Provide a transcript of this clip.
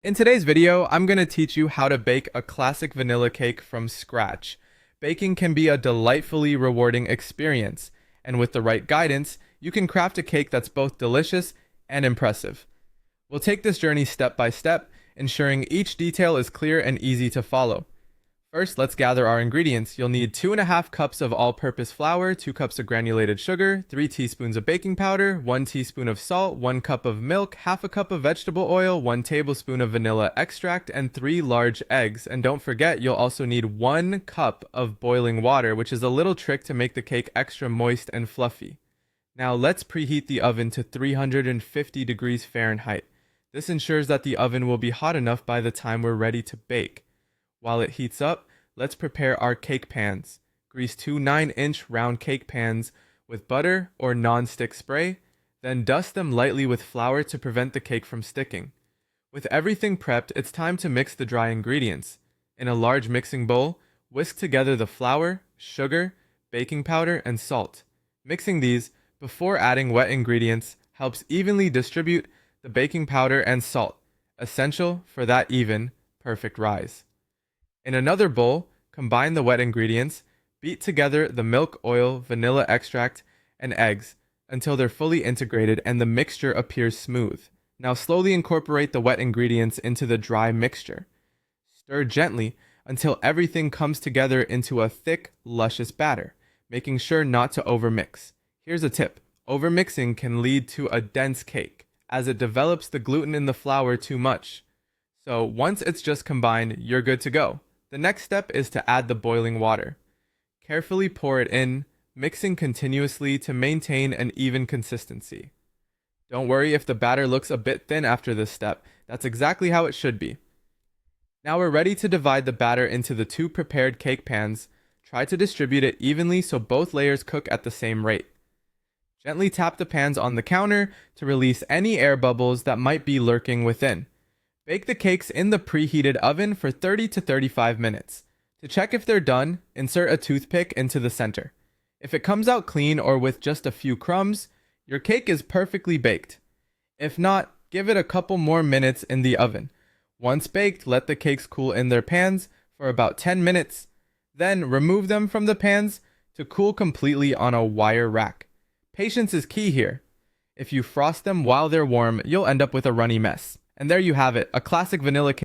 In today's video, I'm going to teach you how to bake a classic vanilla cake from scratch. Baking can be a delightfully rewarding experience, and with the right guidance, you can craft a cake that's both delicious and impressive. We'll take this journey step by step, ensuring each detail is clear and easy to follow. First, let's gather our ingredients. You'll need 2.5 cups of all-purpose flour, 2 cups of granulated sugar, 3 teaspoons of baking powder, 1 teaspoon of salt, 1 cup of milk, half a cup of vegetable oil, 1 tablespoon of vanilla extract, and 3 large eggs. And don't forget, you'll also need 1 cup of boiling water, which is a little trick to make the cake extra moist and fluffy. Now let's preheat the oven to 350 degrees Fahrenheit. This ensures that the oven will be hot enough by the time we're ready to bake. While it heats up, let's prepare our cake pans. Grease 2 9-inch round cake pans with butter or non-stick spray, then dust them lightly with flour to prevent the cake from sticking. With everything prepped, it's time to mix the dry ingredients. In a large mixing bowl, whisk together the flour, sugar, baking powder, and salt. Mixing these before adding wet ingredients helps evenly distribute the baking powder and salt, essential for that even, perfect rise. In another bowl, combine the wet ingredients, beat together the milk, oil, vanilla extract, and eggs until they're fully integrated and the mixture appears smooth. Now slowly incorporate the wet ingredients into the dry mixture. Stir gently until everything comes together into a thick, luscious batter, making sure not to overmix. Here's a tip. Overmixing can lead to a dense cake, as it develops the gluten in the flour too much. So once it's just combined, you're good to go. The next step is to add the boiling water. Carefully pour it in, mixing continuously to maintain an even consistency. Don't worry if the batter looks a bit thin after this step. That's exactly how it should be. Now we're ready to divide the batter into the 2 prepared cake pans. Try to distribute it evenly so both layers cook at the same rate. Gently tap the pans on the counter to release any air bubbles that might be lurking within. Bake the cakes in the preheated oven for 30 to 35 minutes. To check if they're done, insert a toothpick into the center. If it comes out clean or with just a few crumbs, your cake is perfectly baked. If not, give it a couple more minutes in the oven. Once baked, let the cakes cool in their pans for about 10 minutes. Then remove them from the pans to cool completely on a wire rack. Patience is key here. If you frost them while they're warm, you'll end up with a runny mess. And there you have it, a classic vanilla cake.